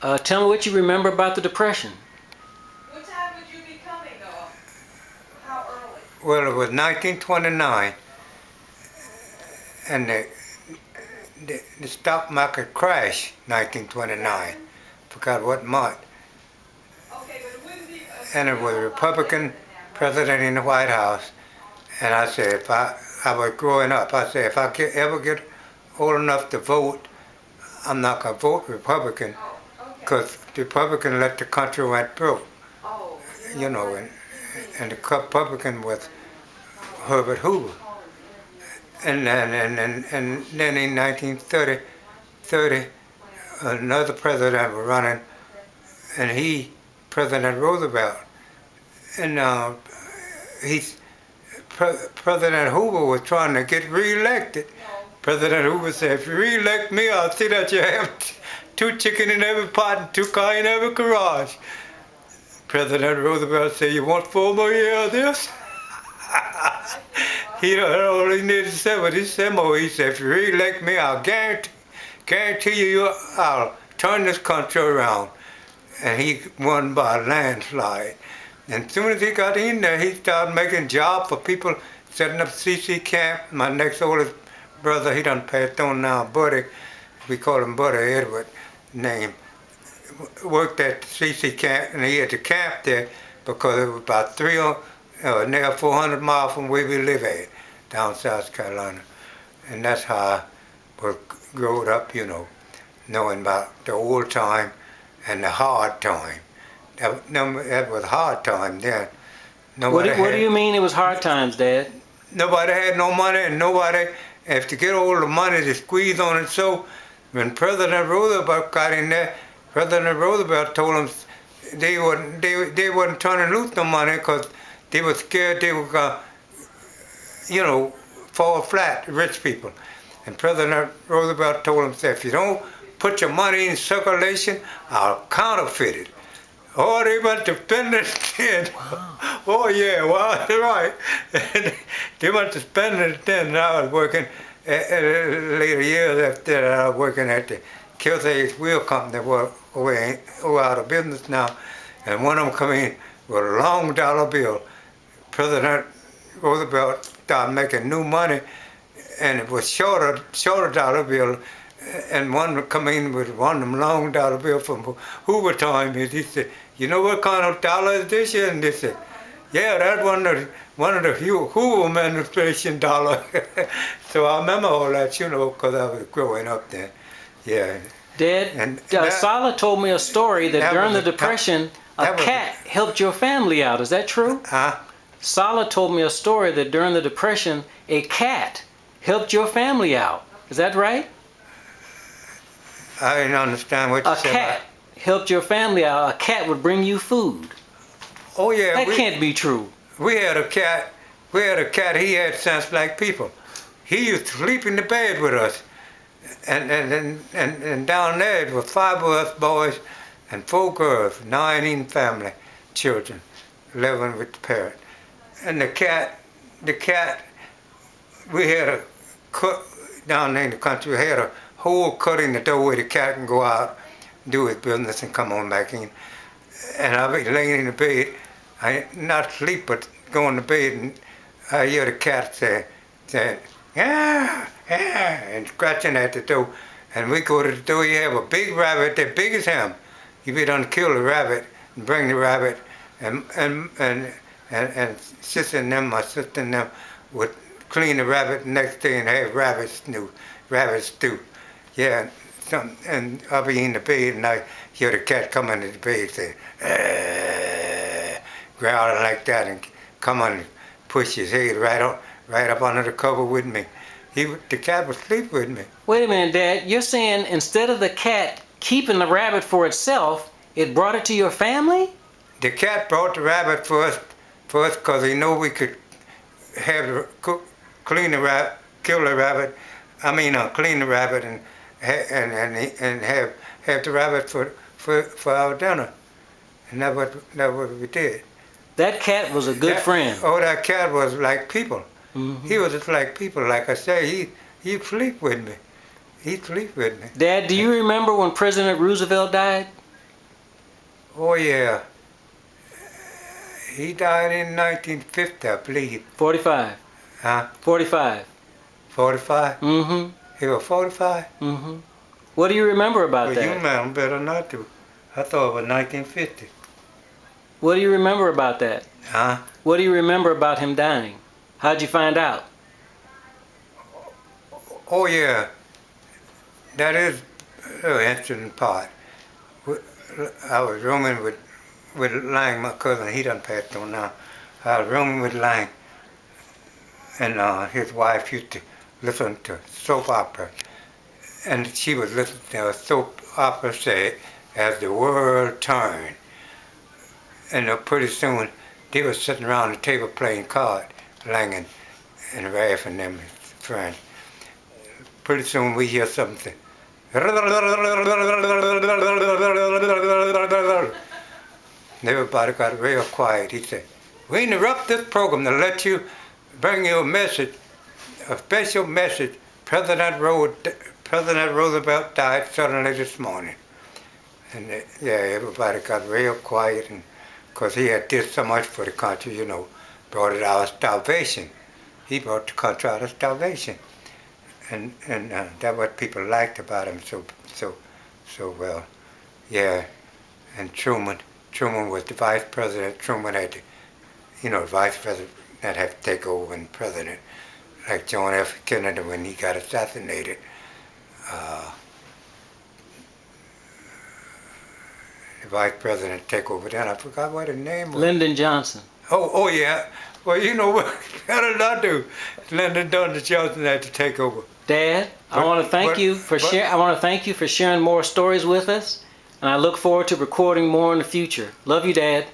Tell me what you remember about the Depression. What time would you be coming, though? How early? Well, it was 1929, and the stock market crashed 1929. Forgot what month. Okay, but it wouldn't be. And it was a Republican president in the White House. And I said, I was growing up, I said, if I ever get old enough to vote, I'm not going to vote Republican, Oh, okay. because the Republican let the country went broke, Oh, you know, and the Republican was Herbert Hoover. And then in 1930, another president was running, and President Roosevelt, and President Hoover was trying to get reelected. President Hoover said, if you reelect me, I'll see that you have 2 chickens in every pot and 2 cars in every garage. President Roosevelt said, you want 4 more years of this? He only needed 7. He said more. He said, if you reelect me, I'll guarantee you I'll turn this country around. And he won by a landslide. And as soon as he got in there, he started making jobs for people, setting up CC camp. My next oldest brother, he done passed on now, Buddy, we call him Buddy, Edward name, worked at the CC camp, and he had the camp there because it was about near 400 miles from where we live at, down South Carolina. And that's how I was growing up, you know, knowing about the old time and the hard time. That was hard time then. What do you mean it was hard times, Dad? Nobody had no money, and nobody, if to get all the money to squeeze on it. So when President Roosevelt got in there, President Roosevelt told them they wasn't turning loose no money because they were scared they were going to, you know, fall flat, rich people. And President Roosevelt told them, if you don't put your money in circulation, I'll counterfeit it. Oh, they went to spend it then. Wow. Oh, yeah, well, you're right. They went to spend it then, and I was working, later years after that, I was working at the Kilsay's Wheel Company, we're out of business now, and one of them come in with a long dollar bill. President Roosevelt started making new money, and it was shorter dollar bill, and one would come in with one of them long dollar bills from Hoover time. He said, you know what kind of dollar is this here? And they said, yeah, that's one of the Hoover administration dollar. So I remember all that, you know, because I was growing up then. Yeah. Dad, Sala told me a story that during the Depression, a cat helped your family out. Is that true? Huh? Sala told me a story that during the Depression, a cat helped your family out. Is that right? I didn't understand what you said. A cat helped your family out. A cat would bring you food. Oh yeah. That can't be true. We had a cat. He had sense like people. He used to sleep in the bed with us. And down there it was 5 of us boys and 4 girls, 9 in family, children, 11 with the parent. And the cat, we had a cut down there in the country. We had a hole cut in the door where the cat can go out, do his business, and come on back in. And I'd be laying in the bed, not sleep, but going to bed, and I hear the cat saying, yeah, and scratching at the door. And we go to the door, you have a big rabbit, that big as him. You be done kill the rabbit and bring the rabbit, and sister and them, my sister and them, would clean the rabbit the next day and have rabbit stew. Yeah, and I'll be in the bed and I hear the cat come into the bed say, growling like that, and come on and push his head right up under the cover with me. The cat would sleep with me. Wait a minute, Dad. You're saying instead of the cat keeping the rabbit for itself, it brought it to your family? The cat brought the rabbit for us because he knew we could clean the rabbit, kill the rabbit. Clean the rabbit and have the rabbit for our dinner. And that's what we did. That cat was a good friend. Oh, that cat was like people. Mm-hmm. He was just like people. Like I say, he'd sleep with me. He'd sleep with me. Dad, do you remember when President Roosevelt died? Oh yeah. He died in 1950, I believe. 45. Huh? 45. 45? Mm-hmm. He was 45? Mm-hmm. What do you remember about Well, you that? man better not to. I thought it was 1950. What do you remember about that? Huh? What do you remember about him dying? How'd you find out? Oh yeah. That is an interesting part. I was rooming with Lang, my cousin. He done passed on now. I was rooming with Lang, and his wife used to listen to soap opera, and she was listening to a soap opera say, "As the World Turned," and pretty soon they were sitting around the table playing cards, Lang and Ralph and them, his friends. Pretty soon we hear something. Everybody got real quiet. He said, "We interrupt this program to let you bring you a message, a special message. President Roosevelt died suddenly this morning." And everybody got real quiet, and because he had did so much for the country, brought it out of starvation. He brought the country out of starvation, and that's what people liked about him so well. Yeah, and Truman was the vice president. Truman had to, the vice president that had to take over and president, like John F. Kennedy when he got assassinated. The vice president take over then. I forgot what his name was. Lyndon Johnson. Oh yeah. Well, you know what? How did I do? Lyndon Johnson had to take over. Dad, I want to thank you for sharing more stories with us, and I look forward to recording more in the future. Love you, Dad.